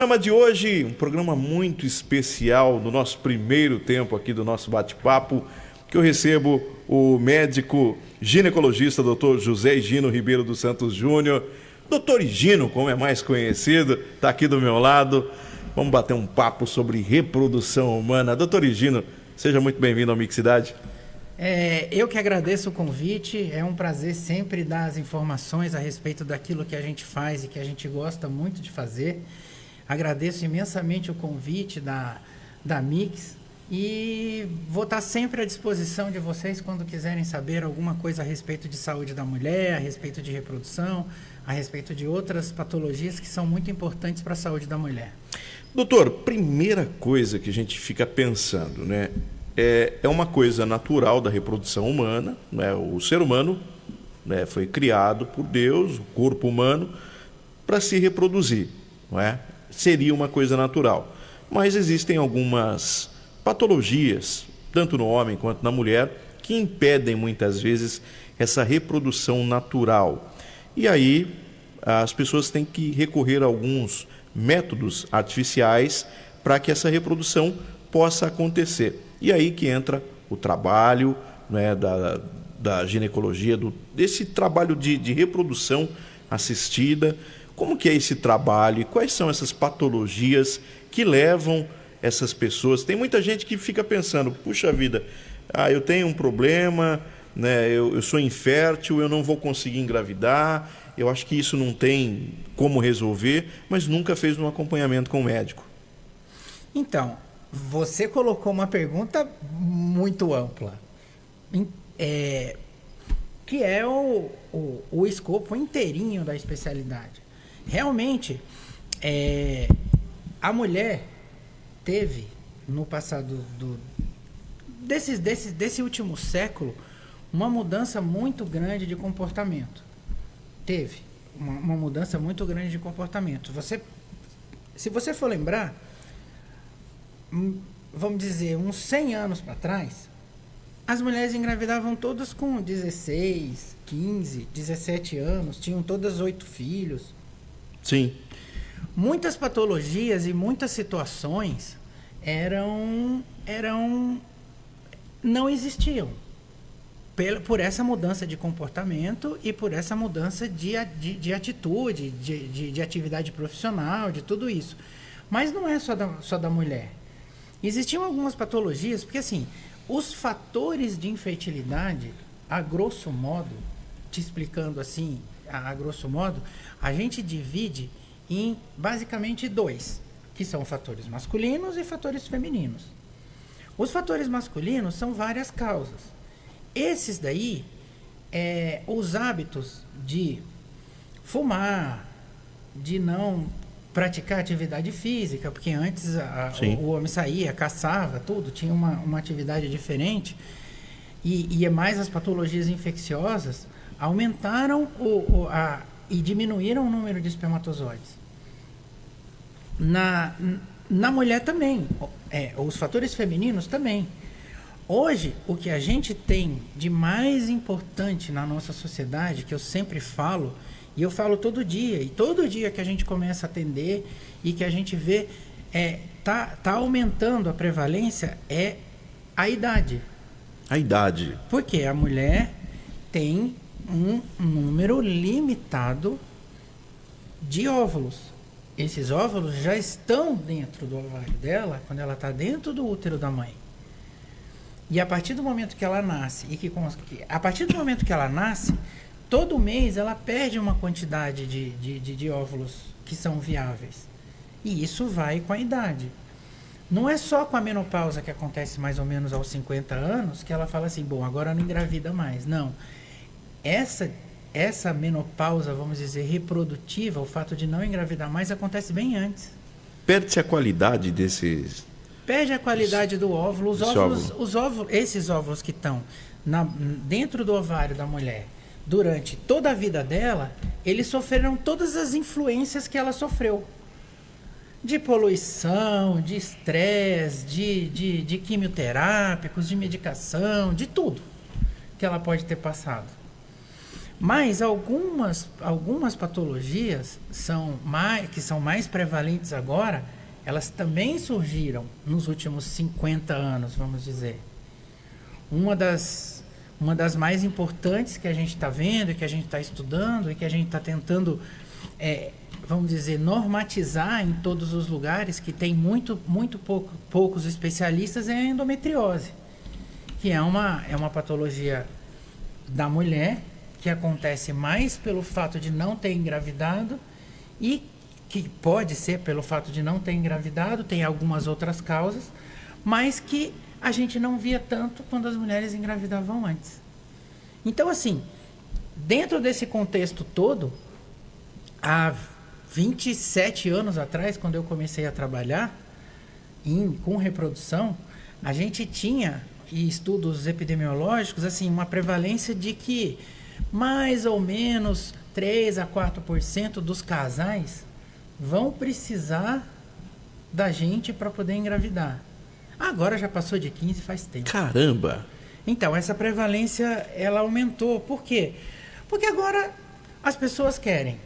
Programa de hoje, um programa muito especial no nosso primeiro tempo aqui do nosso bate-papo, que eu recebo o médico ginecologista Dr. José Higino Ribeiro dos Santos Júnior. Dr. Higino, como é mais conhecido, está aqui do meu lado. Vamos bater um papo sobre reprodução humana. Dr. Higino, seja muito bem-vindo ao Mixidade. Eu que agradeço o convite, é um prazer sempre dar as informações a respeito daquilo que a gente faz e que a gente gosta muito de fazer. Agradeço imensamente o convite da Mix e vou estar sempre à disposição de vocês quando quiserem saber alguma coisa a respeito de saúde da mulher, a respeito de reprodução, a respeito de outras patologias que são muito importantes para a saúde da mulher. Doutor, primeira coisa que a gente fica pensando, né? É uma coisa natural da reprodução humana, né? O ser humano, né, foi criado por Deus, o corpo humano, para se reproduzir, não é? Seria uma coisa natural. Mas existem algumas patologias, tanto no homem quanto na mulher, que impedem muitas vezes essa reprodução natural. E aí as pessoas têm que recorrer a alguns métodos artificiais para que essa reprodução possa acontecer. E aí que entra o trabalho, né, da ginecologia, desse trabalho de reprodução assistida. Como que é esse trabalho e quais são essas patologias que levam essas pessoas? Tem muita gente que fica pensando, puxa vida, eu tenho um problema, né, eu sou infértil, eu não vou conseguir engravidar, eu acho que isso não tem como resolver, mas nunca fez um acompanhamento com o médico. Então, você colocou uma pergunta muito ampla, que é o escopo inteirinho da especialidade. Realmente, a mulher teve, no passado desse último século, uma mudança muito grande de comportamento. Teve uma mudança muito grande de comportamento. Se você for lembrar, vamos dizer, uns 100 anos para trás, as mulheres engravidavam todas com 16, 15, 17 anos, tinham todas 8 filhos. Sim. Muitas patologias e muitas situações não existiam por essa mudança de comportamento e por essa mudança de atitude, de atividade profissional, de tudo isso. Mas não é só da mulher. Existiam algumas patologias, porque assim, os fatores de infertilidade, a grosso modo, te explicando assim, a grosso modo, a gente divide em basicamente 2, que são fatores masculinos e fatores femininos. Os fatores masculinos são várias causas. Esses daí, os hábitos de fumar, de não praticar atividade física, porque antes o homem saía, caçava, tudo, tinha uma atividade diferente, e mais as patologias infecciosas aumentaram e diminuíram o número de espermatozoides. Na mulher também, os fatores femininos também. Hoje, o que a gente tem de mais importante na nossa sociedade, que eu sempre falo, e eu falo todo dia, e todo dia que a gente começa a atender e que a gente vê, tá aumentando a prevalência, é a idade. A idade. Porque a mulher tem um número limitado de óvulos. Esses óvulos já estão dentro do ovário dela, quando ela está dentro do útero da mãe. E a partir do momento que ela nasce, todo mês ela perde uma quantidade de óvulos que são viáveis. E isso vai com a idade. Não é só com a menopausa, que acontece mais ou menos aos 50 anos, que ela fala assim, bom, agora não engravida mais. Não. Essa menopausa, vamos dizer, reprodutiva, o fato de não engravidar mais, acontece bem antes. Perde-se a qualidade desses... Perde a qualidade do óvulo. Esses óvulos que estão dentro do ovário da mulher, durante toda a vida dela, eles sofreram todas as influências que ela sofreu. De poluição, de estresse, de quimioterápicos, de medicação, de tudo que ela pode ter passado. Mas algumas patologias que são mais prevalentes agora, elas também surgiram nos últimos 50 anos, vamos dizer. Uma das mais importantes que a gente está vendo, que a gente está estudando e que a gente está tentando, vamos dizer, normatizar em todos os lugares, que tem poucos especialistas, é a endometriose, que é uma patologia da mulher, que acontece mais pelo fato de não ter engravidado e que pode ser pelo fato de não ter engravidado, tem algumas outras causas, mas que a gente não via tanto quando as mulheres engravidavam antes. Então, assim, dentro desse contexto todo, há 27 anos atrás, quando eu comecei a trabalhar com reprodução, a gente tinha, em estudos epidemiológicos, assim, uma prevalência de que mais ou menos 3 a 4% dos casais vão precisar da gente para poder engravidar. Agora já passou de 15 faz tempo. Caramba! Então, essa prevalência, ela aumentou. Por quê? Porque agora as pessoas querem.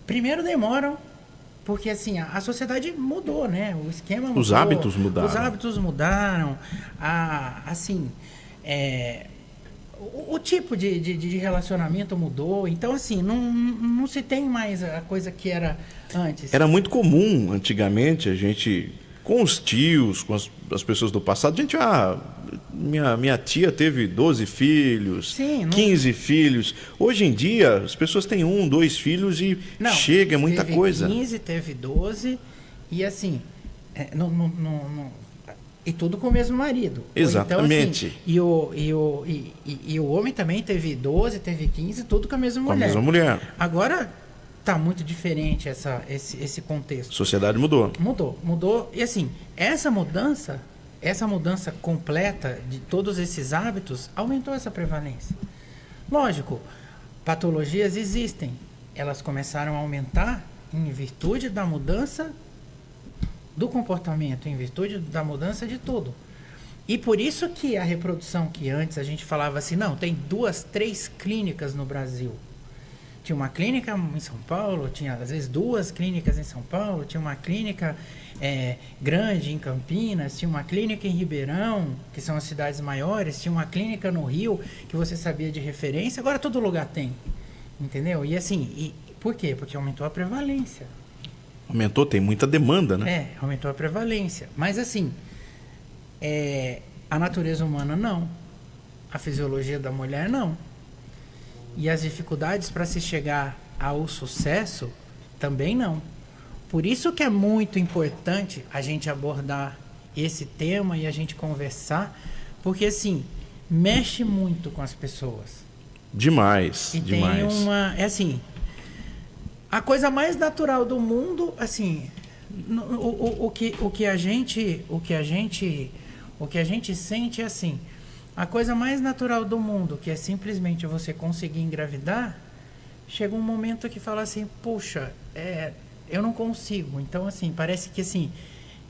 Primeiro demoram, porque assim, a sociedade mudou, né? O esquema mudou. Os hábitos mudaram. Os hábitos mudaram. O tipo de relacionamento mudou. Então, assim, não se tem mais a coisa que era antes. Era muito comum, antigamente, a gente, com os tios, com as pessoas do passado, a gente, minha tia teve 12 filhos, Sim, 15 filhos. Hoje em dia, as pessoas têm 1, 2 filhos e chega, é muita coisa. Teve 15, teve 12, e assim, e tudo com o mesmo marido. Exatamente. Então, assim, e o homem também teve 12, teve 15, tudo com a mesma mulher. Com a mesma mulher. Agora está muito diferente esse contexto. A sociedade mudou. Mudou. E assim, essa mudança completa de todos esses hábitos aumentou essa prevalência. Lógico, patologias existem. Elas começaram a aumentar em virtude da mudança do comportamento, em virtude da mudança de tudo. E por isso que a reprodução, que antes a gente falava assim, não, tem 2, 3 clínicas no Brasil. Tinha uma clínica em São Paulo, tinha às vezes 2 clínicas em São Paulo, tinha uma clínica grande em Campinas, tinha uma clínica em Ribeirão, que são as cidades maiores, tinha uma clínica no Rio, que você sabia de referência, agora todo lugar tem. Entendeu? E assim, por quê? Porque aumentou a prevalência. Aumentou, tem muita demanda, né? Aumentou a prevalência. Mas assim, a natureza humana não. A fisiologia da mulher não. E as dificuldades para se chegar ao sucesso também não. Por isso que é muito importante a gente abordar esse tema e a gente conversar, porque assim, mexe muito com as pessoas. Demais, e demais. Tem a coisa mais natural do mundo, assim, o que a gente sente é assim, a coisa mais natural do mundo, que é simplesmente você conseguir engravidar, chega um momento que fala assim, puxa, eu não consigo. Então, assim, parece que assim,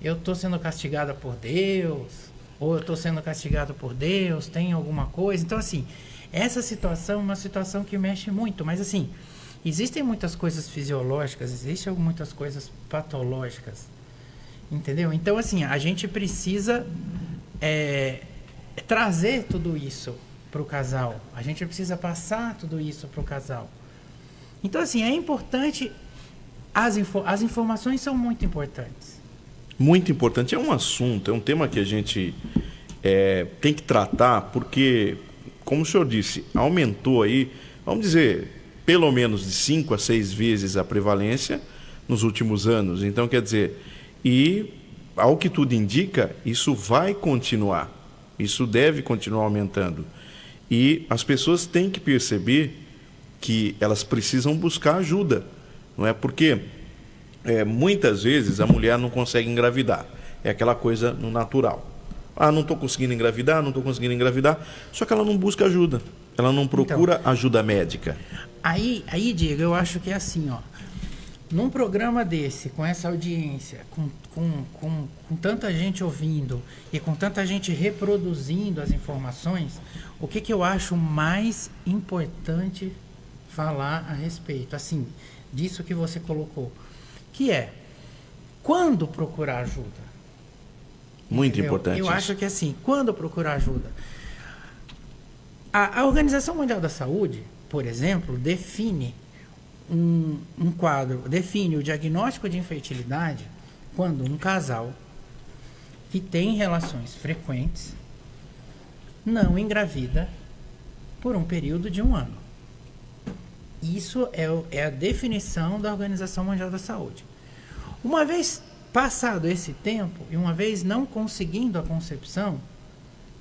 eu estou sendo castigada por Deus, ou eu estou sendo castigado por Deus, tem alguma coisa. Então, assim, essa situação é uma situação que mexe muito, mas assim, existem muitas coisas fisiológicas, existem muitas coisas patológicas, entendeu? Então, assim, a gente precisa trazer tudo isso para o casal. A gente precisa passar tudo isso para o casal. Então, assim, é importante, as informações são muito importantes. Muito importante. É um assunto, é um tema que a gente tem que tratar, porque, como o senhor disse, aumentou aí, vamos dizer, pelo menos de 5 a 6 vezes a prevalência nos últimos anos. Então, quer dizer, e ao que tudo indica, isso vai continuar. Isso deve continuar aumentando. E as pessoas têm que perceber que elas precisam buscar ajuda. Não é? Porque muitas vezes a mulher não consegue engravidar. É aquela coisa no natural. Não estou conseguindo engravidar, só que ela não busca ajuda. Ela não procura ajuda médica. Aí, Diego, eu acho que é assim, ó. Num programa desse, com essa audiência, com tanta gente ouvindo e com tanta gente reproduzindo as informações, o que eu acho mais importante falar a respeito, assim, disso que você colocou, que é quando procurar ajuda. Muito importante Eu isso. acho que assim, quando procurar ajuda, a Organização Mundial da Saúde, por exemplo, define um quadro, define o diagnóstico de infertilidade quando um casal que tem relações frequentes não engravida por um período de 1 ano. Isso é a definição da Organização Mundial da Saúde. Uma vez passado esse tempo e uma vez não conseguindo a concepção,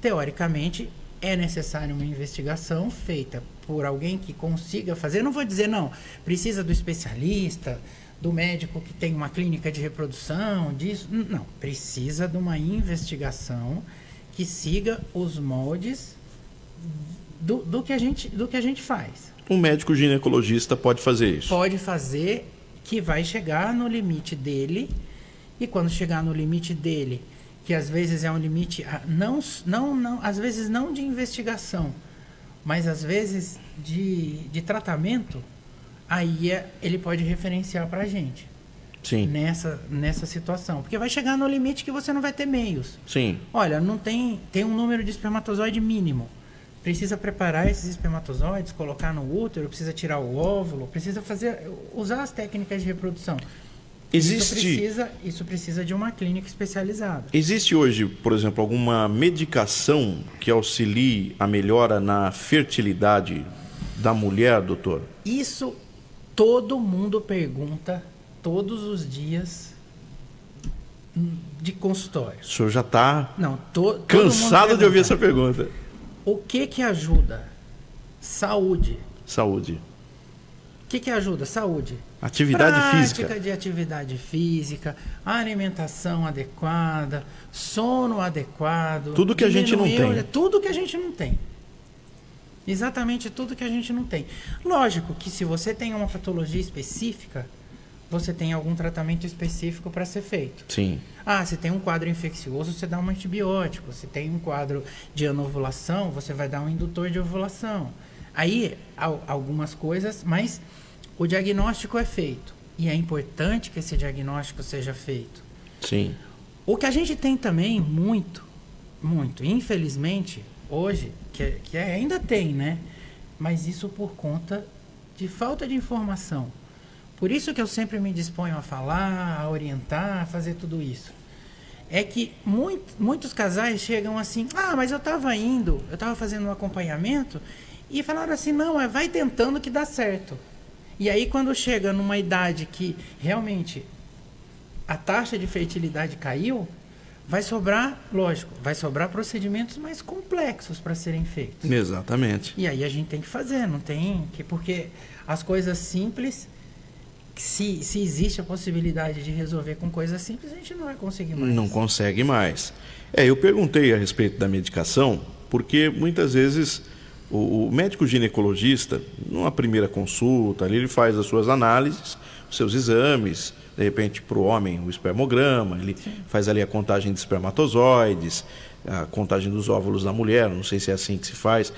teoricamente é necessária uma investigação feita por alguém que consiga fazer. Eu não vou dizer não, precisa do especialista, do médico que tem uma clínica de reprodução, disso. Não, precisa de uma investigação que siga os moldes do que a gente faz. Um médico ginecologista pode fazer isso. Pode fazer, que vai chegar no limite dele, e quando chegar no limite dele, que às vezes é um limite, às vezes não de investigação, mas às vezes de tratamento, aí ele pode referenciar para a gente. Sim. Nessa situação. Porque vai chegar no limite que você não vai ter meios. Sim. Olha, não tem um número de espermatozoide mínimo. Precisa preparar esses espermatozoides, colocar no útero, precisa tirar o óvulo, precisa usar as técnicas de reprodução. Isso precisa de uma clínica especializada. Existe hoje, por exemplo, alguma medicação que auxilie a melhora na fertilidade da mulher, doutor? Isso todo mundo pergunta todos os dias de consultório. O senhor já está cansado de ouvir essa pergunta. O que ajuda? Saúde. Saúde. O que ajuda? Saúde. Atividade física. Prática de atividade física, alimentação adequada, sono adequado. Tudo que a gente não tem. Tudo que a gente não tem. Exatamente tudo que a gente não tem. Lógico que se você tem uma patologia específica, você tem algum tratamento específico para ser feito. Sim. Se tem um quadro infeccioso, você dá um antibiótico. Se tem um quadro de anovulação, você vai dar um indutor de ovulação. Aí, algumas coisas, mas o diagnóstico é feito. E é importante que esse diagnóstico seja feito. Sim. O que a gente tem também, muito, infelizmente, hoje, que ainda tem, né? Mas isso por conta de falta de informação. Por isso que eu sempre me disponho a falar, a orientar, a fazer tudo isso. É que muitos casais chegam assim, mas eu estava fazendo um acompanhamento e falaram assim, não, vai tentando que dá certo. E aí quando chega numa idade que realmente a taxa de fertilidade caiu, vai sobrar procedimentos mais complexos para serem feitos. Exatamente. E aí a gente tem que fazer, não tem que, porque as coisas simples, se existe a possibilidade de resolver com coisas simples, a gente não vai conseguir mais. Não consegue mais. Eu perguntei a respeito da medicação, porque muitas vezes o médico ginecologista, numa primeira consulta, ali ele faz as suas análises, os seus exames, de repente para o homem o espermograma, ele faz ali a contagem de espermatozoides, a contagem dos óvulos da mulher, não sei se é assim que se faz,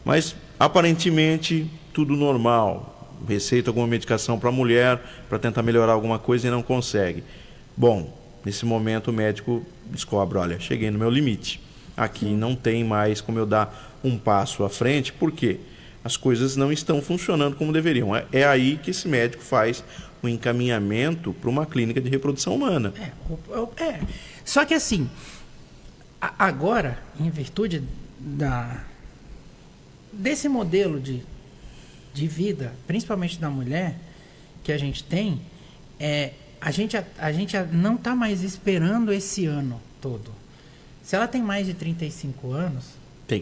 mas aparentemente tudo normal. Receita alguma medicação para a mulher para tentar melhorar alguma coisa e não consegue. Bom, nesse momento o médico descobre, olha, cheguei no meu limite. Aqui não tem mais como eu dar um passo à frente, porque as coisas não estão funcionando como deveriam. É aí que esse médico faz o encaminhamento para uma clínica de reprodução humana. Só que assim, agora, em virtude desse modelo de vida, principalmente da mulher, que a gente tem, a gente não está mais esperando esse ano todo. Se ela tem mais de 35 anos,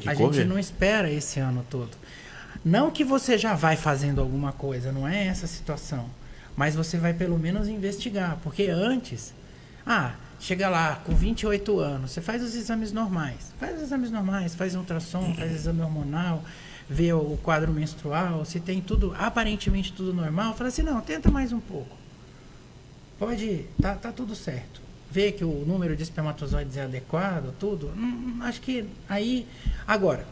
a gente não espera esse ano todo. Não que você já vai fazendo alguma coisa, não é essa a situação. Mas você vai pelo menos investigar. Porque antes, chega lá com 28 anos, você faz os exames normais. Faz ultrassom, faz exame hormonal, vê o quadro menstrual, se tem tudo, aparentemente tudo normal, fala assim, não, tenta mais um pouco. Pode, tá tudo certo. Vê que o número de espermatozoides é adequado, tudo. Acho que aí... Agora,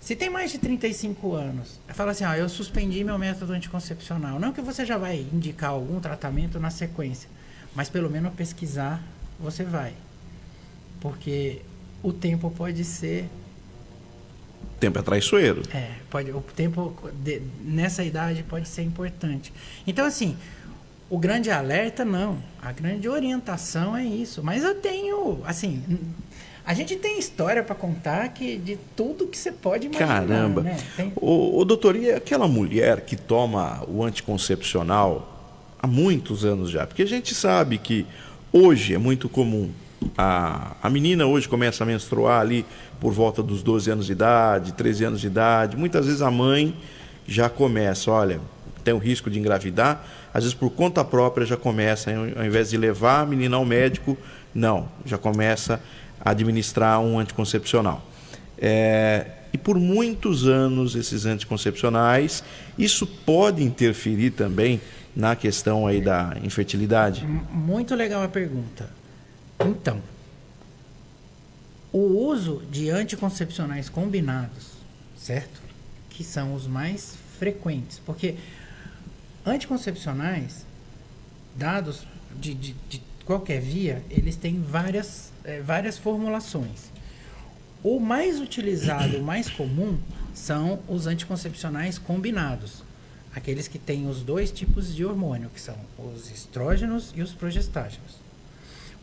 Se tem mais de 35 anos, fala assim, eu suspendi meu método anticoncepcional. Não que você já vai indicar algum tratamento na sequência, mas pelo menos pesquisar você vai. Porque o tempo pode ser... O tempo é traiçoeiro. O tempo nessa idade pode ser importante. Então, assim, o grande alerta, não. A grande orientação é isso. Mas eu tenho, assim... A gente tem história para contar de tudo que você pode imaginar. Caramba. Né? O doutor, e aquela mulher que toma o anticoncepcional há muitos anos já? Porque a gente sabe que hoje é muito comum. A menina hoje começa a menstruar ali por volta dos 12 anos de idade, 13 anos de idade. Muitas vezes a mãe já começa, olha, tem o risco de engravidar. Às vezes por conta própria já começa, ao invés de levar a menina ao médico, não, já começa a administrar um anticoncepcional. E por muitos anos esses anticoncepcionais, isso pode interferir também na questão aí da infertilidade? Muito legal a pergunta. Então, o uso de anticoncepcionais combinados, certo? Que são os mais frequentes, porque anticoncepcionais, dados de qualquer via, eles têm várias formulações. O mais utilizado, o mais comum, são os anticoncepcionais combinados. Aqueles que têm os dois tipos de hormônio, que são os estrógenos e os progestágenos.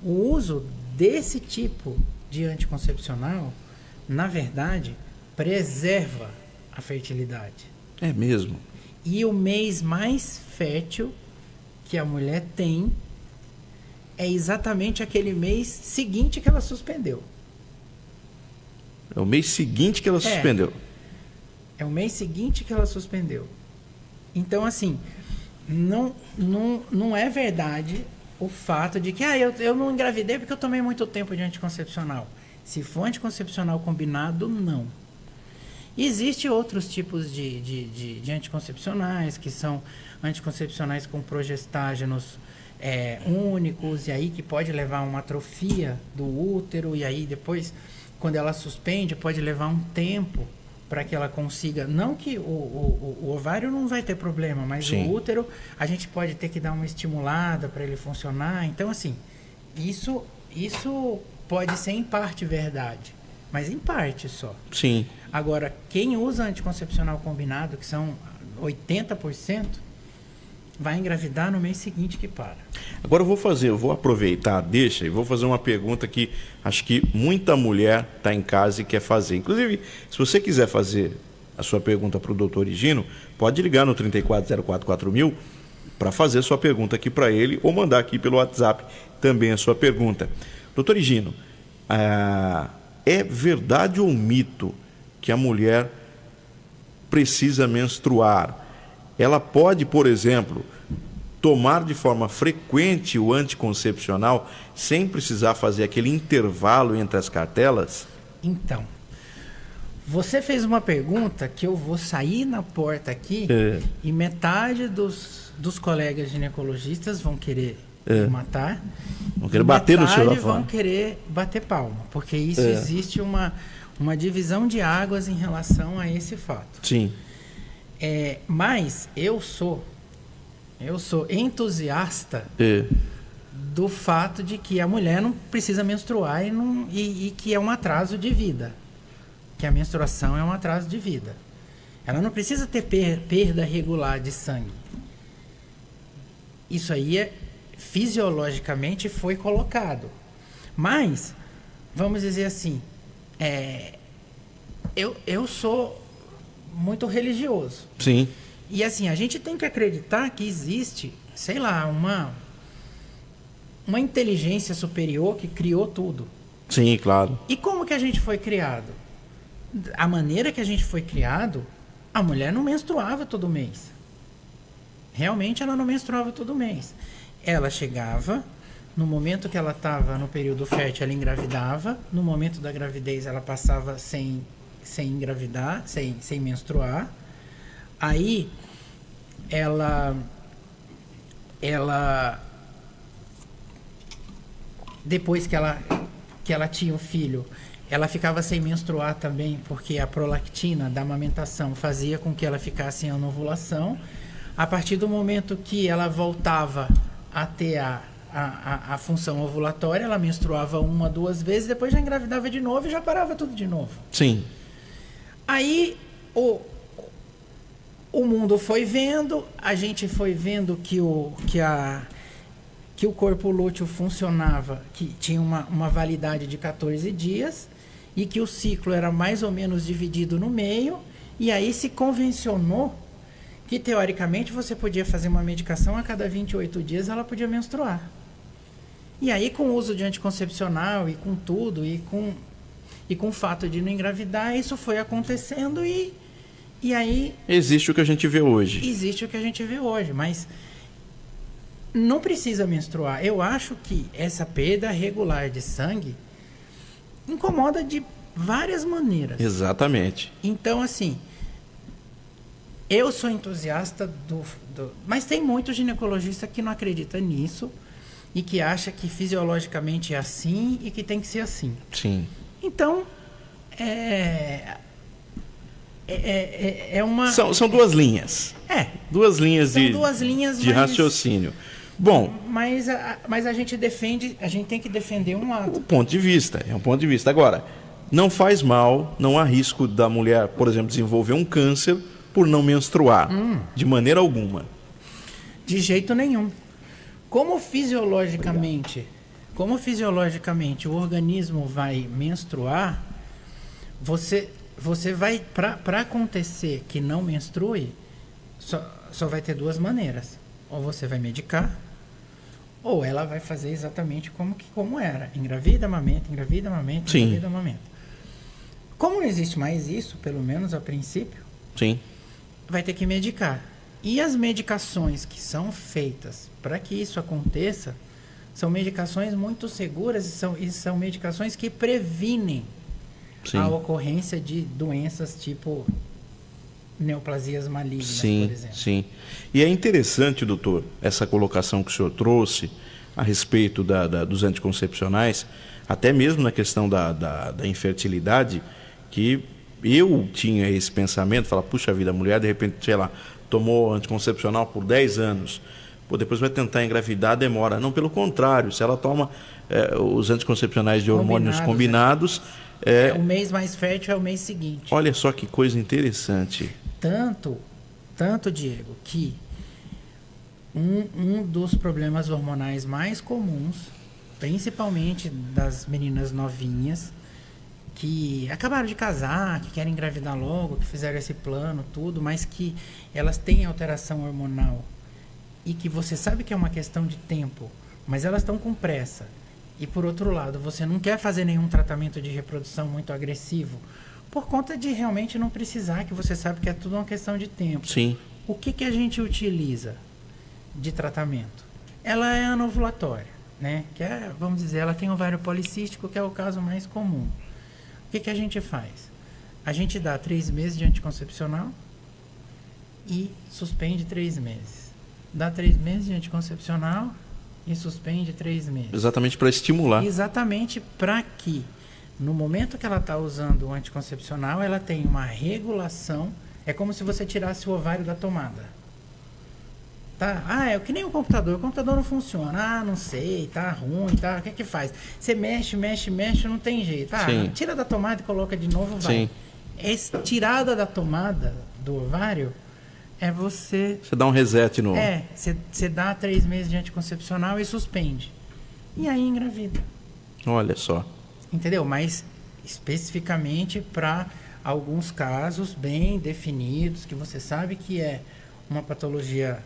O uso desse tipo de anticoncepcional, na verdade, preserva a fertilidade. É mesmo? E o mês mais fértil que a mulher tem é exatamente aquele mês seguinte que ela suspendeu. É o mês seguinte que ela suspendeu. É o mês seguinte que ela suspendeu. Então, assim, não é verdade o fato de que eu não engravidei porque eu tomei muito tempo de anticoncepcional. Se for anticoncepcional combinado, não. Existem outros tipos de anticoncepcionais, que são anticoncepcionais com progestágenos únicos, e aí que pode levar a uma atrofia do útero, e aí depois, quando ela suspende, pode levar um tempo para que ela consiga... Não que o ovário não vai ter problema, mas Sim. o útero a gente pode ter que dar uma estimulada para ele funcionar. Então, assim, isso pode ser em parte verdade, mas em parte só. Sim. Agora, quem usa anticoncepcional combinado, que são 80%, vai engravidar no mês seguinte que para. Agora eu vou aproveitar, deixa, e vou fazer uma pergunta que acho que muita mulher está em casa e quer fazer. Inclusive, se você quiser fazer a sua pergunta para o doutor Higino, pode ligar no 34044000 para fazer a sua pergunta aqui para ele, ou mandar aqui pelo WhatsApp também a sua pergunta. Doutor Higino, é verdade ou mito que a mulher precisa menstruar? Ela pode, por exemplo, tomar de forma frequente o anticoncepcional sem precisar fazer aquele intervalo entre as cartelas? Então, você fez uma pergunta que eu vou sair na porta aqui e metade dos colegas ginecologistas vão querer me matar. Vão querer bater no seu vão querer bater palma, porque isso existe uma divisão de águas em relação a esse fato. Sim. Mas eu sou entusiasta do fato de que a mulher não precisa menstruar e que é um atraso de vida. Que a menstruação é um atraso de vida. Ela não precisa ter perda regular de sangue. Isso aí fisiologicamente foi colocado. Mas, vamos dizer assim, eu sou muito religioso. Sim. E assim, a gente tem que acreditar que existe, sei lá, uma inteligência superior que criou tudo. Sim, claro. E como que a gente foi criado? A maneira que a gente foi criado, a mulher não menstruava todo mês. Realmente ela não menstruava todo mês. Ela chegava, no momento que ela estava no período fértil, ela engravidava. No momento da gravidez, ela passava sem engravidar, sem menstruar. Aí, ela depois que ela tinha o filho, ela ficava sem menstruar também, porque a prolactina da amamentação fazia com que ela ficasse em anovulação. A partir do momento que ela voltava a ter a função ovulatória, ela menstruava 1, 2 vezes, depois já engravidava de novo e já parava tudo de novo. Sim. Aí o mundo foi vendo, a gente foi vendo que o corpo lúteo funcionava, que tinha uma validade de 14 dias e que o ciclo era mais ou menos dividido no meio, e aí se convencionou que teoricamente você podia fazer uma medicação a cada 28 dias, ela podia menstruar. E aí com o uso de anticoncepcional e com tudo, e com o fato de não engravidar, isso foi acontecendo e aí... Existe o que a gente vê hoje. Existe o que a gente vê hoje, mas não precisa menstruar. Eu acho que essa perda regular de sangue incomoda de várias maneiras. Exatamente. Então, assim, eu sou entusiasta mas tem muito ginecologista que não acredita nisso e que acha que fisiologicamente é assim e que tem que ser assim. Sim. Então, uma... São duas linhas. Duas linhas são duas linhas, de raciocínio. Bom... Mas a gente tem que defender um lado. É um ponto de vista. Agora, não faz mal, não há risco da mulher, por exemplo, desenvolver um câncer por não menstruar, de maneira alguma. De jeito nenhum. Como fisiologicamente o organismo vai menstruar, você vai, para acontecer que não menstrue, só vai ter duas maneiras. Ou você vai medicar, ou ela vai fazer exatamente como era. Engravida, amamenta, engravida, amamenta, Sim. engravida, amamenta. Como não existe mais isso, pelo menos a princípio, Sim. vai ter que medicar. E as medicações que são feitas para que isso aconteça são medicações muito seguras e são medicações que previnem Sim. a ocorrência de doenças tipo neoplasias malignas, Sim, por exemplo. sim. E é interessante, doutor, essa colocação que o senhor trouxe a respeito dos anticoncepcionais, até mesmo na questão da infertilidade, que eu tinha esse pensamento, falar, puxa vida, a mulher de repente, sei lá, tomou anticoncepcional por 10 anos, depois vai tentar engravidar, demora. Não, pelo contrário, se ela toma os anticoncepcionais de hormônios combinados... o mês mais fértil é o mês seguinte. Olha só que coisa interessante. Tanto, Diego, que um dos problemas hormonais mais comuns, principalmente das meninas novinhas, que acabaram de casar, que querem engravidar logo, que fizeram esse plano, tudo, mas que elas têm alteração hormonal e que você sabe que é uma questão de tempo, mas elas estão com pressa. E por outro lado, você não quer fazer nenhum tratamento de reprodução muito agressivo, por conta de realmente não precisar, que você sabe que é tudo uma questão de tempo. Sim. O que a gente utiliza de tratamento? Ela é anovulatória, né? Que é, vamos dizer, ela tem ovário policístico, que é o caso mais comum. O que a gente faz? A gente dá 3 meses de anticoncepcional e suspende 3 meses. Dá 3 meses de anticoncepcional e suspende 3 meses. Exatamente para estimular. Exatamente para que, no momento que ela está usando o anticoncepcional, ela tem uma regulação. É como se você tirasse o ovário da tomada. Tá? É que nem o computador não funciona. Não sei, tá ruim, tá? O que faz? Você mexe, não tem jeito. Tira da tomada e coloca de novo, vai. Sim. Tirada da tomada do ovário é você... Você dá um reset no... Você dá 3 meses de anticoncepcional e suspende. E aí engravida. Olha só. Entendeu? Mas especificamente para alguns casos bem definidos, que você sabe que é uma patologia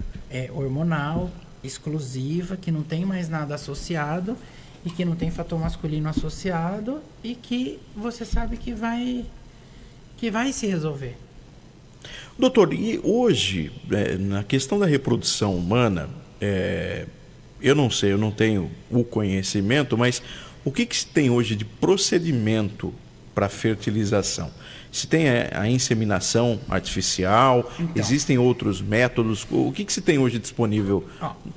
hormonal exclusiva, que não tem mais nada associado e que não tem fator masculino associado e que você sabe que vai se resolver. Doutor, e hoje, na questão da reprodução humana, eu não sei, eu não tenho o conhecimento, mas o que se tem hoje de procedimento para fertilização? Se tem a inseminação artificial, então, existem outros métodos, o que se tem hoje disponível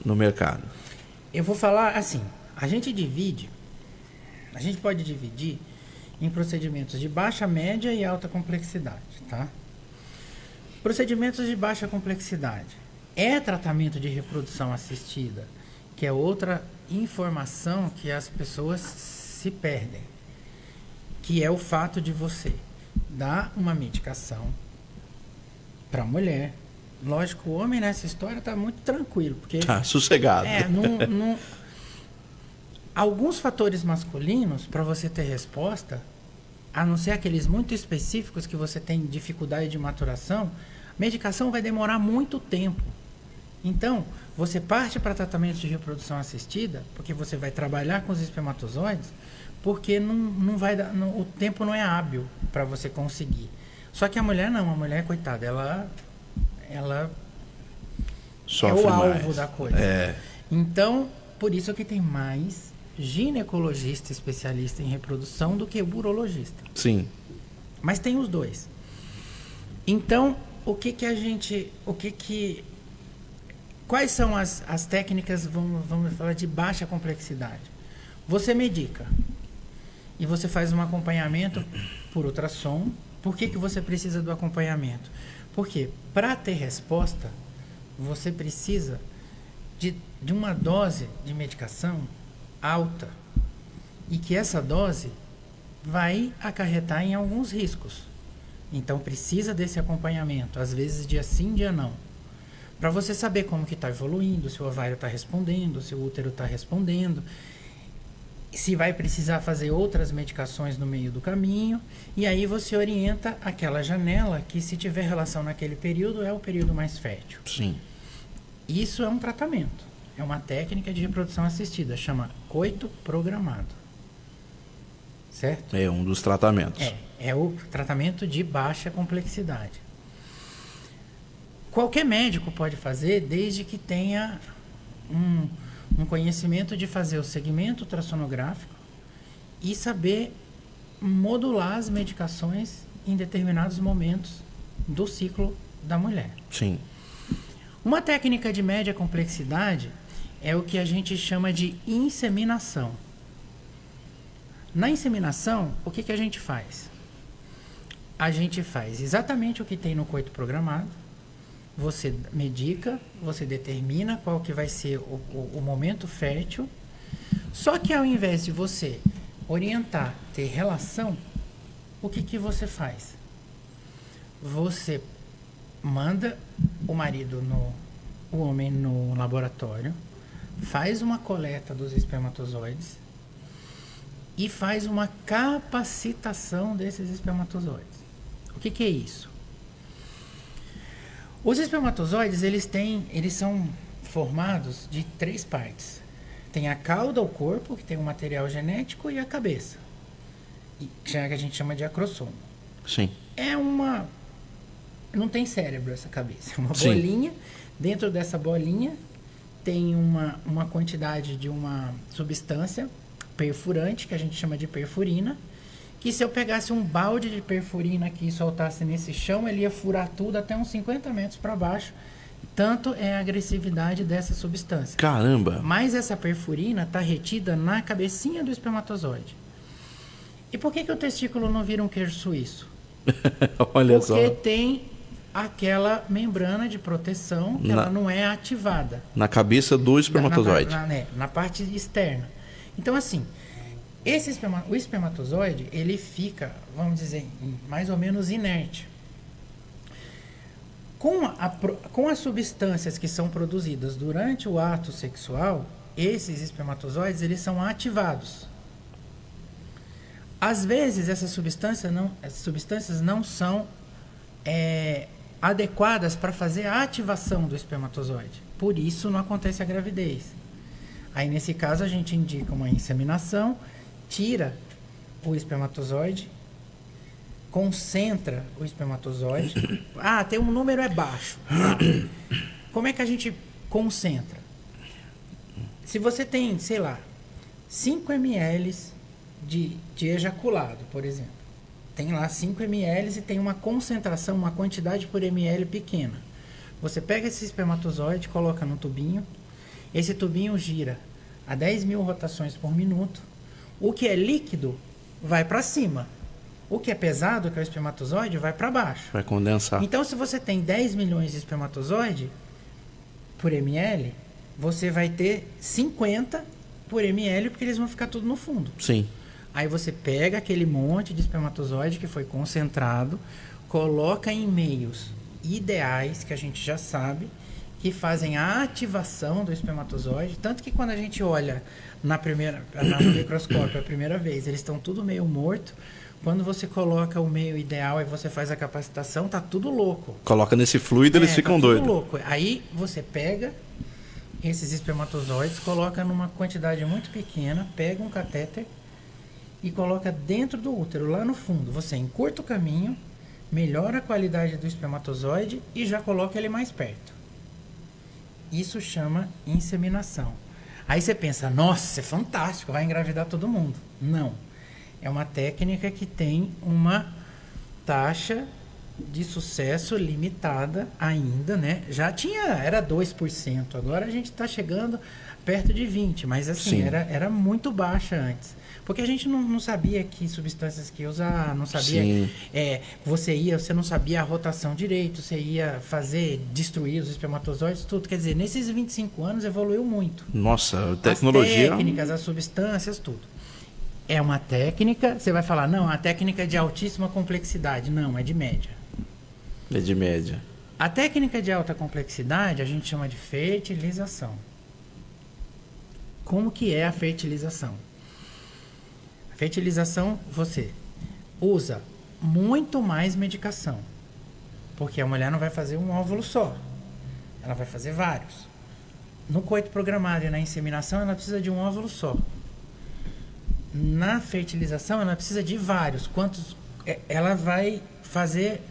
no mercado? Eu vou falar assim, a gente pode dividir em procedimentos de baixa, média e alta complexidade, tá? Procedimentos de baixa complexidade é tratamento de reprodução assistida, que é outra informação que as pessoas se perdem, que é o fato de você dar uma medicação para a mulher. Lógico, o homem nessa história está muito tranquilo, porque sossegado. Alguns fatores masculinos, para você ter resposta, a não ser aqueles muito específicos que você tem dificuldade de maturação, medicação vai demorar muito tempo. Então, você parte para tratamento de reprodução assistida, porque você vai trabalhar com os espermatozoides, porque não vai dar, o tempo não é hábil para você conseguir. Só que a mulher não, a mulher, coitada, ela sofre é o alvo mais da coisa. Então, por isso que tem mais ginecologista especialista em reprodução do que urologista. Sim. Mas tem os dois. Então, quais são as técnicas, vamos falar, de baixa complexidade? Você medica e você faz um acompanhamento por ultrassom. Por que você precisa do acompanhamento? Porque para ter resposta, você precisa de uma dose de medicação alta e que essa dose vai acarretar em alguns riscos. Então precisa desse acompanhamento, às vezes dia sim, dia não, para você saber como que está evoluindo, se o ovário está respondendo, se o útero está respondendo, se vai precisar fazer outras medicações no meio do caminho, e aí você orienta aquela janela que, se tiver relação naquele período, é o período mais fértil. Sim. Isso é um tratamento, é uma técnica de reprodução assistida, chama coito programado. Certo? É um dos tratamentos. É o tratamento de baixa complexidade. Qualquer médico pode fazer, desde que tenha um conhecimento de fazer o segmento ultrassonográfico e saber modular as medicações em determinados momentos do ciclo da mulher. Sim. Uma técnica de média complexidade é o que a gente chama de inseminação. Na inseminação, o que a gente faz? A gente faz exatamente o que tem no coito programado. Você medica, você determina qual que vai ser o momento fértil. Só que ao invés de você orientar, ter relação, o que você faz? Você manda o homem no laboratório, faz uma coleta dos espermatozoides e faz uma capacitação desses espermatozoides. O que é isso? Os espermatozoides, eles são formados de 3 partes. Tem a cauda, o corpo, que tem um material genético, e a cabeça, que a gente chama de acrossomo. Sim. Não tem cérebro essa cabeça, é uma Sim. bolinha. Dentro dessa bolinha tem uma quantidade de uma substância perfurante, que a gente chama de perfurina, que se eu pegasse um balde de perfurina aqui e soltasse nesse chão, ele ia furar tudo até uns 50 metros para baixo. Tanto é a agressividade dessa substância. Caramba! Mas essa perfurina está retida na cabecinha do espermatozoide. E por que o testículo não vira um queijo suíço? Olha só. Porque tem aquela membrana de proteção que ela não é ativada. Na cabeça do espermatozoide. Na parte externa. Então, assim, o espermatozoide, ele fica, vamos dizer, mais ou menos inerte. Com as substâncias que são produzidas durante o ato sexual, esses espermatozoides, eles são ativados. Às vezes, essas substâncias não são adequadas para fazer a ativação do espermatozoide. Por isso, não acontece a gravidez. Aí, nesse caso, a gente indica uma inseminação, tira o espermatozoide, concentra o espermatozoide. Tem um número baixo. Tá. Como é que a gente concentra? Se você tem, sei lá, 5 ml de ejaculado, por exemplo. Tem lá 5 ml e tem uma concentração, uma quantidade por ml pequena. Você pega esse espermatozoide, coloca no tubinho. Esse tubinho gira a 10.000 rotações por minuto. O que é líquido vai para cima. O que é pesado, que é o espermatozoide, vai para baixo. Vai condensar. Então, se você tem 10 milhões de espermatozoide por ml, você vai ter 50 por ml, porque eles vão ficar tudo no fundo. Sim. Aí você pega aquele monte de espermatozoide que foi concentrado, coloca em meios ideais, que a gente já sabe, que fazem a ativação do espermatozoide. Tanto que quando a gente olha no microscópio a primeira vez, eles estão tudo meio morto. Quando você coloca o meio ideal e você faz a capacitação, tá tudo louco. Coloca nesse fluido, eles ficam tá doidos. Tudo louco. Aí você pega esses espermatozoides, coloca numa quantidade muito pequena, pega um catéter e coloca dentro do útero, lá no fundo. Você encurta o caminho, melhora a qualidade do espermatozoide e já coloca ele mais perto. Isso chama inseminação. Aí você pensa, nossa, é fantástico, vai engravidar todo mundo. Não. É uma técnica que tem uma taxa de sucesso limitada ainda, né? Já era 2%, agora a gente está chegando perto de 20%, mas assim, era muito baixa antes. Porque a gente não sabia que substâncias que usar, não sabia. Você não sabia a rotação direito, você ia destruir os espermatozoides, tudo. Quer dizer, nesses 25 anos evoluiu muito. Nossa, a tecnologia. As técnicas, as substâncias, tudo. É uma técnica, você vai falar, não, a técnica é de altíssima complexidade. Não, é de média. É de média. A técnica de alta complexidade a gente chama de fertilização. Como que é a fertilização? A fertilização, você usa muito mais medicação. Porque a mulher não vai fazer um óvulo só. Ela vai fazer vários. No coito programado e na inseminação, ela precisa de um óvulo só. Na fertilização, ela precisa de vários. Ela vai fazer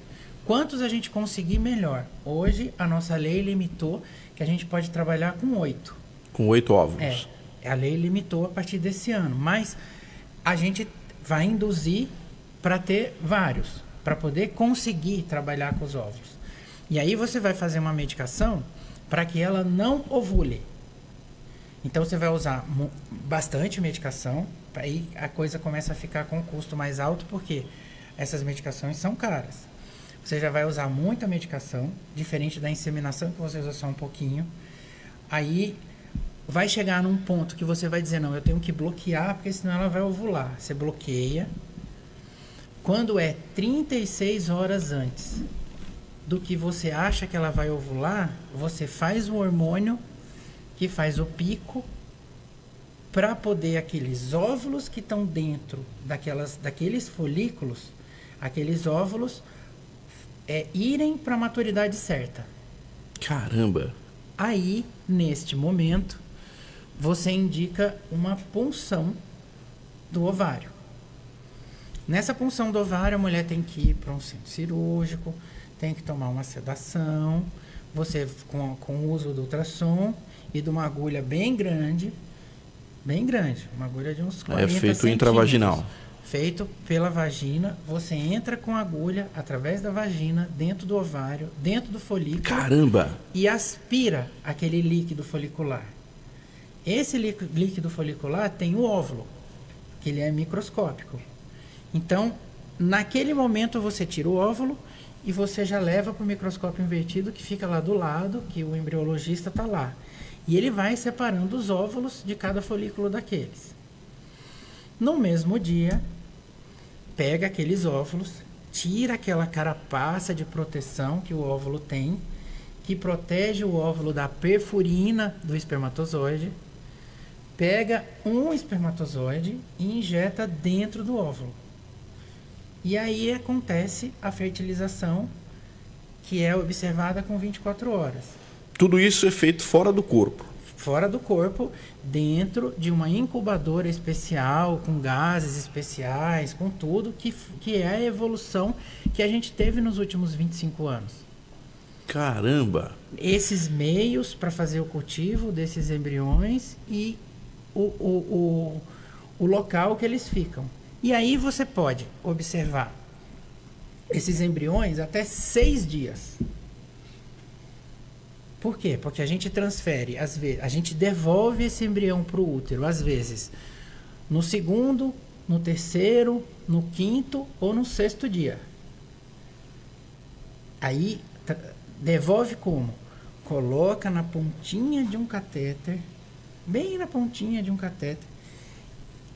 quantos a gente conseguir, melhor. Hoje, a nossa lei limitou que a gente pode trabalhar com 8. Com 8 óvulos. A lei limitou a partir desse ano. Mas a gente vai induzir para ter vários, para poder conseguir trabalhar com os óvulos. E aí você vai fazer uma medicação para que ela não ovule. Então você vai usar bastante medicação, aí a coisa começa a ficar com um custo mais alto, porque essas medicações são caras. Você já vai usar muita medicação, diferente da inseminação, que você usa só um pouquinho. Aí vai chegar num ponto que você vai dizer, não, eu tenho que bloquear, porque senão ela vai ovular. Você bloqueia. Quando é 36 horas antes do que você acha que ela vai ovular, você faz o hormônio que faz o pico para poder aqueles óvulos que estão dentro daqueles folículos, aqueles óvulos irem para a maturidade certa. Caramba! Aí, neste momento, você indica uma punção do ovário. Nessa punção do ovário, a mulher tem que ir para um centro cirúrgico, tem que tomar uma sedação, você com o uso do ultrassom e de uma agulha bem grande, uma agulha de uns 40 feito centímetros. intravaginal. Feito pela vagina, você entra com a agulha através da vagina, dentro do ovário, dentro do folículo. Caramba! E aspira aquele líquido folicular. Esse líquido folicular tem o óvulo, que ele é microscópico. Então, naquele momento você tira o óvulo e você já leva para o microscópio invertido, que fica lá do lado, que o embriologista está lá. E ele vai separando os óvulos de cada folículo daqueles. No mesmo dia, pega aqueles óvulos, tira aquela carapaça de proteção que o óvulo tem, que protege o óvulo da perfurina do espermatozoide, pega um espermatozoide e injeta dentro do óvulo. E aí acontece a fertilização, que é observada com 24 horas. Tudo isso é feito fora do corpo. Fora do corpo, dentro de uma incubadora especial, com gases especiais, com tudo, que é a evolução que a gente teve nos últimos 25 anos. Caramba! Esses meios para fazer o cultivo desses embriões e o local que eles ficam. E aí você pode observar esses embriões até 6 dias. Por quê? Porque a gente transfere, às vezes, a gente devolve esse embrião para o útero, às vezes, no segundo no terceiro, no quinto ou no sexto dia. Aí devolve como? Coloca na pontinha de um catéter, bem na pontinha de um catéter,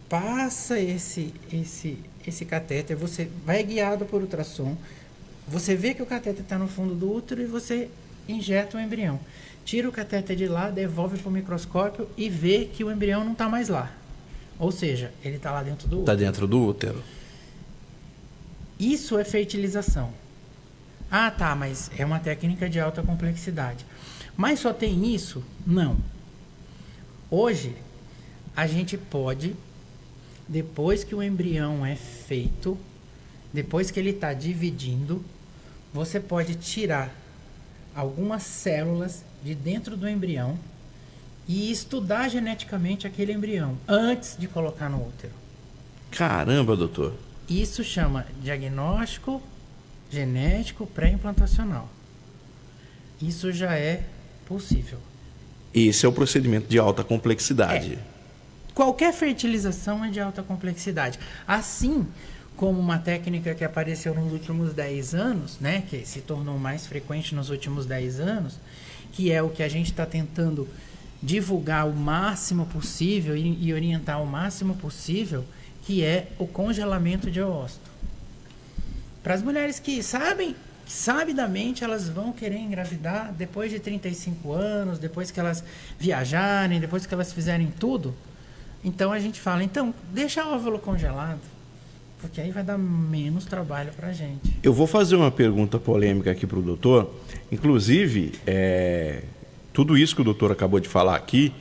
passa esse catéter, você vai guiado por ultrassom, você vê que o catéter está no fundo do útero e você injeta o embrião. Tira o catéter de lá, devolve para o microscópio e vê que o embrião não está mais lá. Ou seja, ele está lá dentro do útero. Está dentro do útero. Isso é fertilização. Ah, tá, mas é uma técnica de alta complexidade. Mas só tem isso? Não. Hoje, a gente pode, depois que o embrião é feito, depois que ele está dividindo, você pode tirar algumas células de dentro do embrião e estudar geneticamente aquele embrião antes de colocar no útero. Caramba, doutor. Isso chama diagnóstico genético pré-implantacional. Isso já é possível. Esse é o procedimento de alta complexidade. Qualquer fertilização é de alta complexidade. Assim como uma técnica que apareceu nos últimos 10 anos, né, que se tornou mais frequente nos últimos 10 anos, que é o que a gente está tentando divulgar o máximo possível e orientar o máximo possível, que é o congelamento de ooócito. Para as mulheres que sabem, sabidamente elas vão querer engravidar depois de 35 anos, depois que elas viajarem, depois que elas fizerem tudo, então a gente fala, então deixa o óvulo congelado, porque aí vai dar menos trabalho para a gente. Eu vou fazer uma pergunta polêmica aqui para o doutor. Inclusive, tudo isso que o doutor acabou de falar aqui,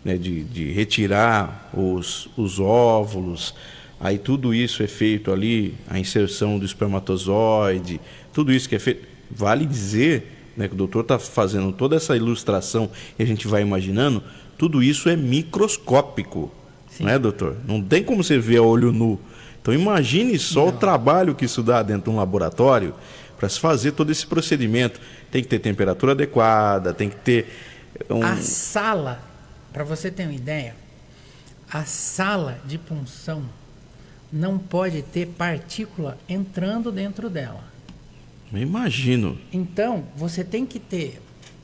né, de retirar os óvulos, aí tudo isso é feito ali, a inserção do espermatozoide, tudo isso que é feito. Vale dizer, né, que o doutor está fazendo toda essa ilustração e a gente vai imaginando, tudo isso é microscópico. Sim. Não é, doutor? Não tem como você ver a olho nu. Então imagine só o trabalho que isso dá dentro de um laboratório para se fazer todo esse procedimento. Tem que ter temperatura adequada, tem que ter... A sala, para você ter uma ideia, a sala de punção não pode ter partícula entrando dentro dela. Eu imagino. Então, você tem que ter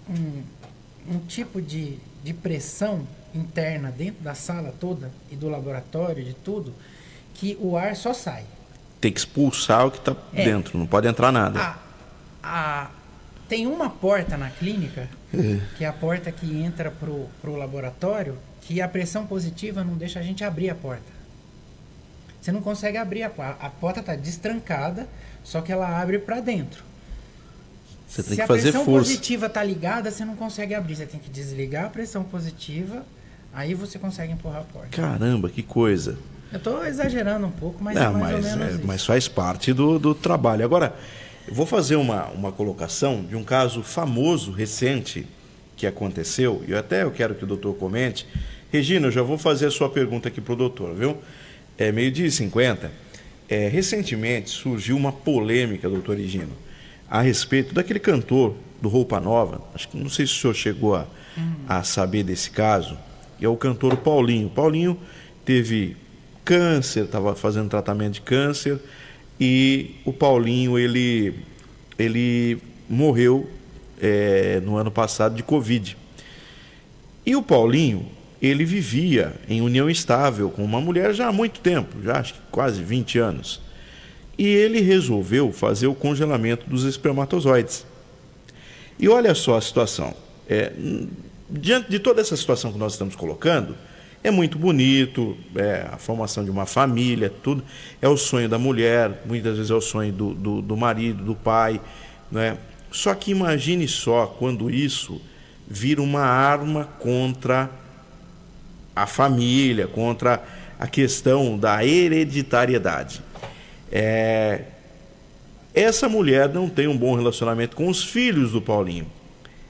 um tipo de pressão interna dentro da sala toda e do laboratório, de tudo, que o ar só sai. Tem que expulsar o que está dentro, não pode entrar nada. Tem uma porta na clínica, que é a porta que entra pro laboratório, que a pressão positiva não deixa a gente abrir a porta. Você não consegue abrir a porta. A porta está destrancada, só que ela abre para dentro. Você tem que fazer força. Se a pressão positiva está ligada, você não consegue abrir. Você tem que desligar a pressão positiva, aí você consegue empurrar a porta. Caramba, que coisa. Eu estou exagerando um pouco, mas é mais ou menos isso. Mas faz parte do trabalho. Agora, eu vou fazer uma colocação de um caso famoso, recente, que aconteceu, e eu quero que o doutor comente. Regina, eu já vou fazer a sua pergunta aqui para o doutor, viu? 12h50. Recentemente surgiu uma polêmica, doutor Higino, a respeito daquele cantor do Roupa Nova. Acho que não sei se o senhor chegou a saber desse caso. E é o cantor Paulinho. Paulinho teve câncer, estava fazendo tratamento de câncer, e o Paulinho ele morreu no ano passado de Covid. E o Paulinho, ele vivia em união estável com uma mulher já há muito tempo, já acho que quase 20 anos. E ele resolveu fazer o congelamento dos espermatozoides. E olha só a situação. Diante de toda essa situação que nós estamos colocando, é muito bonito, a formação de uma família, tudo. É o sonho da mulher, muitas vezes é o sonho do marido, do pai, né? Só que imagine só quando isso vira uma arma contra a família, contra a questão da hereditariedade. Essa mulher não tem um bom relacionamento com os filhos do Paulinho.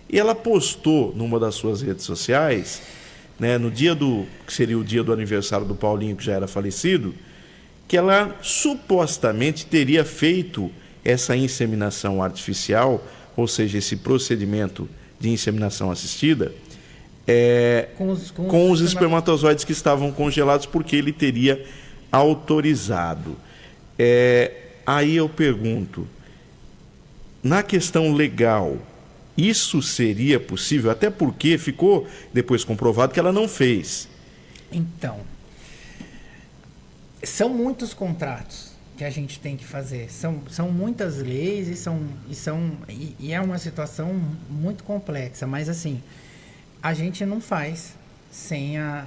E ela postou numa das suas redes sociais, né, no dia que seria o dia do aniversário do Paulinho, que já era falecido, que ela supostamente teria feito essa inseminação artificial, ou seja, esse procedimento de inseminação assistida, com os espermatozoides que estavam congelados, porque ele teria autorizado. Aí eu pergunto, na questão legal, isso seria possível? Até porque ficou depois comprovado que ela não fez. Então, são muitos contratos que a gente tem que fazer. São muitas leis e é uma situação muito complexa. Mas assim, a gente não faz sem a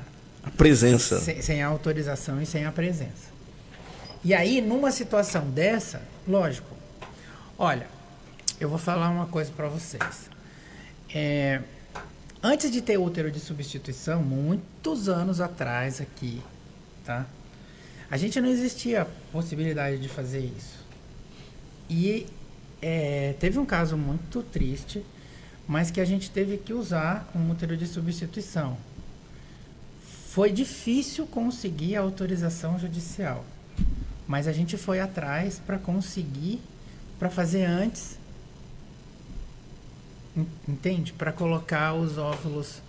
presença. Sem a autorização e sem a presença. E aí, numa situação dessa, lógico, olha, eu vou falar uma coisa para vocês. Antes de ter útero de substituição, muitos anos atrás aqui, tá? A gente não existia a possibilidade de fazer isso. E teve um caso muito triste, mas que a gente teve que usar um útero de substituição. Foi difícil conseguir a autorização judicial, mas a gente foi atrás para conseguir, para fazer antes, entende? Para colocar os óvulos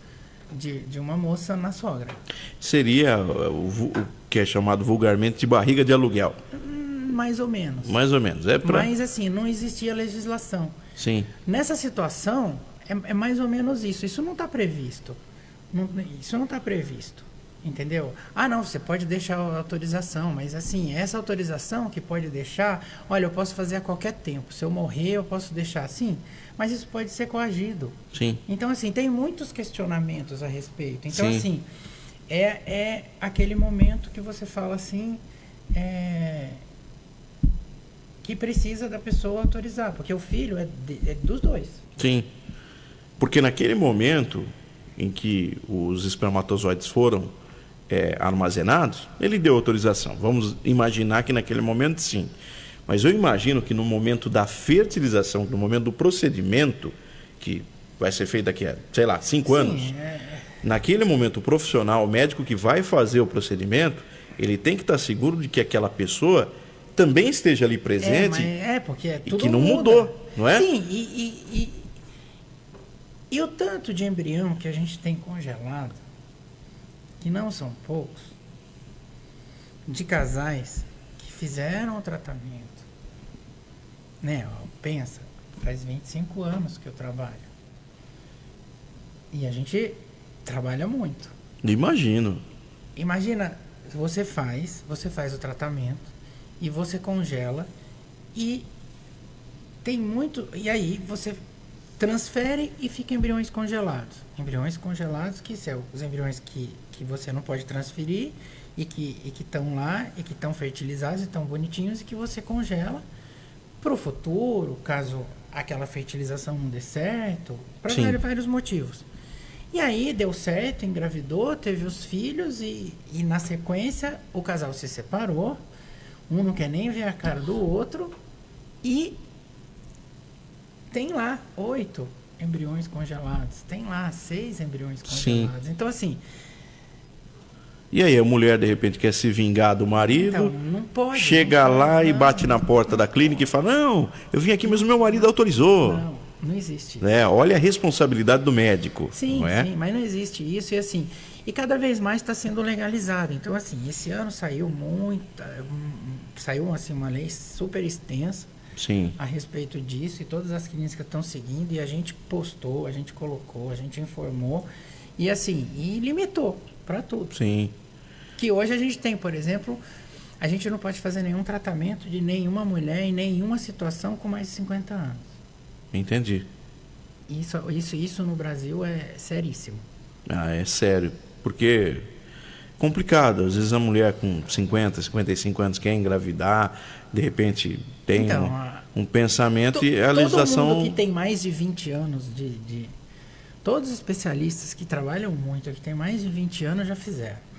de uma moça na sogra. Seria o que é chamado vulgarmente de barriga de aluguel. Mais ou menos. Mais ou menos. Mas assim, não existia legislação. Sim. Nessa situação, é mais ou menos isso. Isso não está previsto. Isso não está previsto. Entendeu? Ah, não, você pode deixar a autorização, mas assim, essa autorização que pode deixar, olha, eu posso fazer a qualquer tempo. Se eu morrer, eu posso deixar assim, mas isso pode ser coagido. Sim. Então, assim, tem muitos questionamentos a respeito. Então, Sim. assim, é aquele momento que você fala assim, que precisa da pessoa autorizar, porque o filho é dos dois. Sim. Porque naquele momento em que os espermatozoides foram armazenados, ele deu autorização. Vamos imaginar que naquele momento sim. Mas eu imagino que no momento da fertilização, no momento do procedimento, que vai ser feito daqui a, 5 anos, naquele momento o profissional, o médico que vai fazer o procedimento, ele tem que estar seguro de que aquela pessoa também esteja ali presente porque e tudo que não muda. mudou, não é? Sim, e o tanto de embrião que a gente tem congelado, que não são poucos, de casais que fizeram o tratamento, né? Pensa, faz 25 anos que eu trabalho. E a gente trabalha muito. Imagino. Imagina, você faz o tratamento e você congela e tem muito... E aí você transfere e fica embriões congelados. Embriões congelados que são os embriões que você não pode transferir e que estão lá e que estão fertilizados e estão bonitinhos e que você congela para o futuro, caso aquela fertilização não dê certo, para vários motivos. E aí deu certo, engravidou, teve os filhos e na sequência o casal se separou, um não quer nem ver a cara do outro e tem lá 8 embriões congelados, tem lá 6 embriões congelados. Sim. Então assim... E aí a mulher de repente quer se vingar do marido, então, não pode, chega lá e bate na porta da clínica e fala, não, eu vim aqui, mas o meu marido autorizou. Não existe. Olha a responsabilidade do médico. Sim, não é? Sim, mas não existe isso. E assim, e cada vez mais está sendo legalizado. Então, assim, esse ano saiu assim, uma lei super extensa a respeito disso, e todas as clínicas estão seguindo, e a gente postou, a gente colocou, a gente informou, e assim, e limitou para tudo. Sim. Que hoje a gente tem, por exemplo, a gente não pode fazer nenhum tratamento de nenhuma mulher em nenhuma situação com mais de 50 anos. Entendi. Isso no Brasil é seríssimo. É sério. Porque é complicado. Às vezes a mulher com 50, 55 anos quer engravidar, de repente tem um pensamento e a legislação... Todo mundo que tem mais de 20 anos todos os especialistas que trabalham muito, que tem mais de 20 anos já fizeram.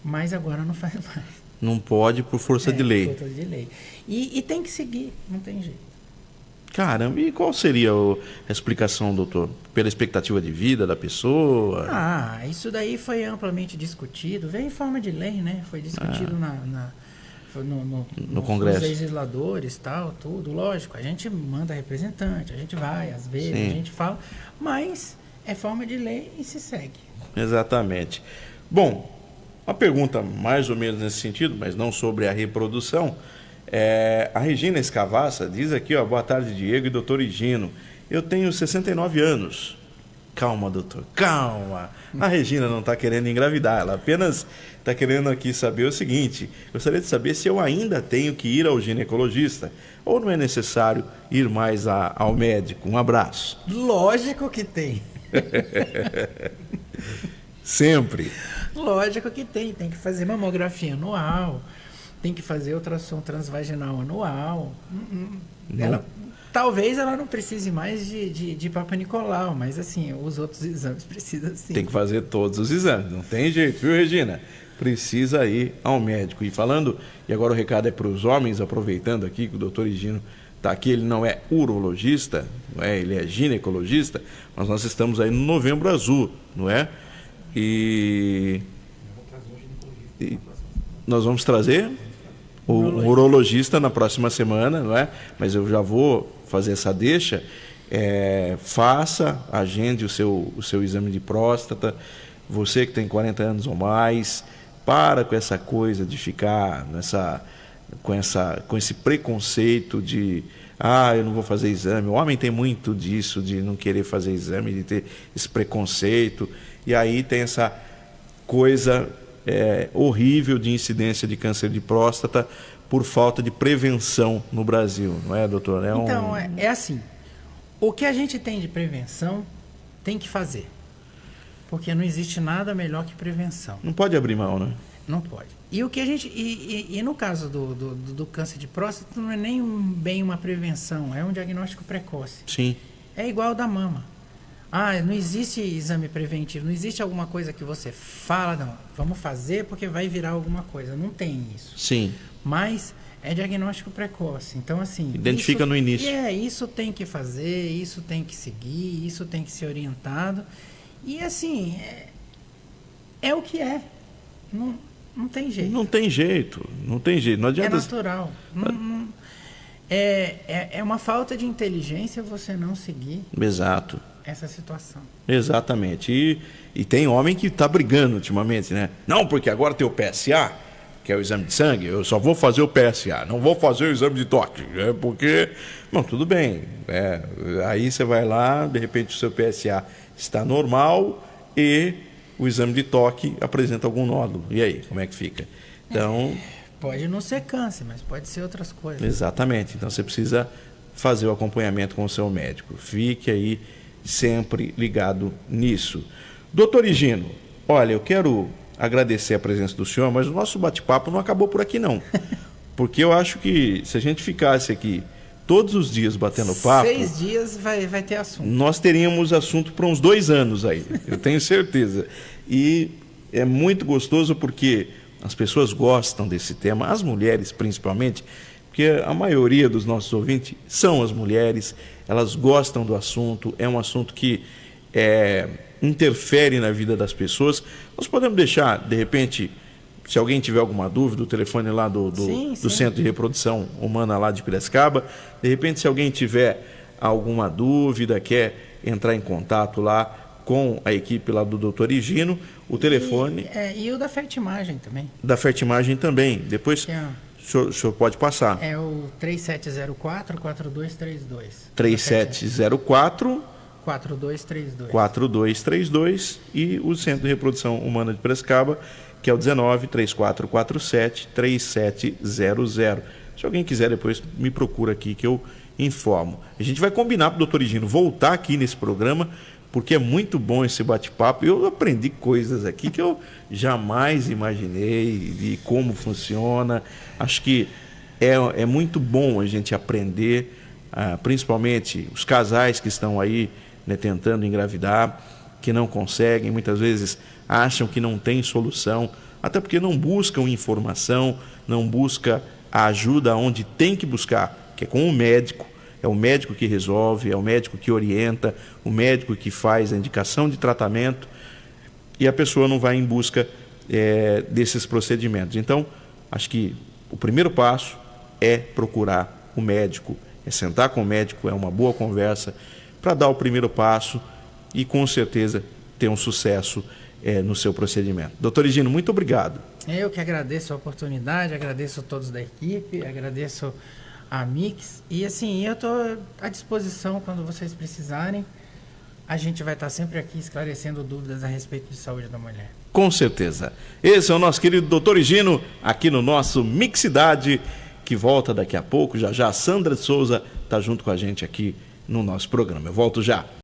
Mas agora não faz mais. Não pode por força de lei. Por força de lei. E tem que seguir, não tem jeito. Caramba, e qual seria a explicação, doutor? Pela expectativa de vida da pessoa? Isso daí foi amplamente discutido. Veio em forma de lei, né? Foi discutido no Congresso. Os legisladores, tal, tudo. Lógico, a gente manda representante, a gente vai, às vezes, a gente fala, mas é forma de lei e se segue. Exatamente. Bom, Uma pergunta mais ou menos nesse sentido, mas não sobre a reprodução. A Regina Escavassa diz aqui, ó, boa tarde, Diego e doutor Higino. Eu tenho 69 anos. Calma, doutor, calma. A Regina não está querendo engravidar, ela apenas está querendo aqui saber o seguinte: gostaria de saber se eu ainda tenho que ir ao ginecologista ou não é necessário ir mais ao médico. Um abraço. Lógico que tem. Sempre. Lógico que tem. Tem que fazer mamografia anual, tem que fazer ultrassom transvaginal anual. Talvez ela não precise mais de Papa Nicolau, mas assim, os outros exames precisam sim. Tem que fazer todos os exames, não tem jeito, viu, Regina? Precisa ir ao médico. E falando, e agora o recado é para os homens, aproveitando aqui que o doutor Higino está aqui, ele não é urologista, não é? Ele é ginecologista, mas nós estamos aí no Novembro Azul, não é? E nós vamos trazer o urologista na próxima semana, não é? Mas eu já vou fazer essa deixa. Agende o seu exame de próstata. Você que tem 40 anos ou mais, para com essa coisa de ficar com esse preconceito de eu não vou fazer exame. O homem tem muito disso, de não querer fazer exame, de ter esse preconceito. E aí tem essa coisa horrível de incidência de câncer de próstata por falta de prevenção no Brasil, não é, doutor? Então, é assim, o que a gente tem de prevenção tem que fazer, porque não existe nada melhor que prevenção. Não pode abrir mão, né? Não pode. E o que a gente e no caso do câncer de próstata não é nem bem uma prevenção, é um diagnóstico precoce. Sim. É igual ao da mama. Não existe exame preventivo, não existe alguma coisa que você fala, não, vamos fazer porque vai virar alguma coisa. Não tem isso. Sim. Mas é diagnóstico precoce. Então, assim... Identifica no início. Isso tem que fazer, isso tem que seguir, isso tem que ser orientado. E, assim, é o que é. Não tem jeito. Não tem jeito. Não tem jeito. Não adianta... É natural. É uma falta de inteligência você não seguir... Exato. Essa situação. Exatamente. E tem homem que está brigando ultimamente, né? Não, porque agora tem o PSA, que é o exame de sangue, eu só vou fazer o PSA, não vou fazer o exame de toque, porque... Não, tudo bem. Aí você vai lá, de repente o seu PSA está normal e o exame de toque apresenta algum nódulo. E aí, como é que fica? Então... Pode não ser câncer, mas pode ser outras coisas. Exatamente. Então você precisa fazer o acompanhamento com o seu médico. Fique aí sempre ligado nisso. Doutor Higino, olha, eu quero agradecer a presença do senhor, mas o nosso bate-papo não acabou por aqui, não. Porque eu acho que se a gente ficasse aqui todos os dias batendo papo... 6 dias vai ter assunto. Nós teríamos assunto para uns 2 anos aí, eu tenho certeza. E é muito gostoso porque as pessoas gostam desse tema, as mulheres principalmente, porque a maioria dos nossos ouvintes são as mulheres, elas gostam do assunto, é um assunto que interfere na vida das pessoas. Nós podemos deixar, de repente, se alguém tiver alguma dúvida, o telefone lá do Centro de Reprodução Humana lá de Piracicaba, de repente, se alguém tiver alguma dúvida, quer entrar em contato lá com a equipe lá do Dr. Higino, o telefone... E o da Fertimagem também. Da Fertimagem também, depois... O senhor pode passar. É o 3704-4232. 3704 4232. 4232 e o Centro de Reprodução Humana de Piracicaba, que é o 19-3447-3700. Se alguém quiser, depois me procura aqui que eu informo. A gente vai combinar para o doutor Higino voltar aqui nesse programa, porque é muito bom esse bate-papo. Eu aprendi coisas aqui que eu jamais imaginei de como funciona. Acho que é muito bom a gente aprender, principalmente os casais que estão aí, né, tentando engravidar, que não conseguem, muitas vezes acham que não tem solução, até porque não buscam informação, não buscam a ajuda onde tem que buscar, que é com o médico. É o médico que resolve, é o médico que orienta, o médico que faz a indicação de tratamento e a pessoa não vai em busca desses procedimentos. Então, acho que o primeiro passo é procurar o médico, é sentar com o médico, é uma boa conversa para dar o primeiro passo e com certeza ter um sucesso no seu procedimento. Doutor Higino, muito obrigado. Eu que agradeço a oportunidade, agradeço a todos da equipe, agradeço a Mix. E assim, eu estou à disposição quando vocês precisarem. A gente vai estar sempre aqui esclarecendo dúvidas a respeito de saúde da mulher. Com certeza. Esse é o nosso querido doutor Higino, aqui no nosso Mixidade, que volta daqui a pouco. Já já a Sandra de Souza está junto com a gente aqui no nosso programa. Eu volto já.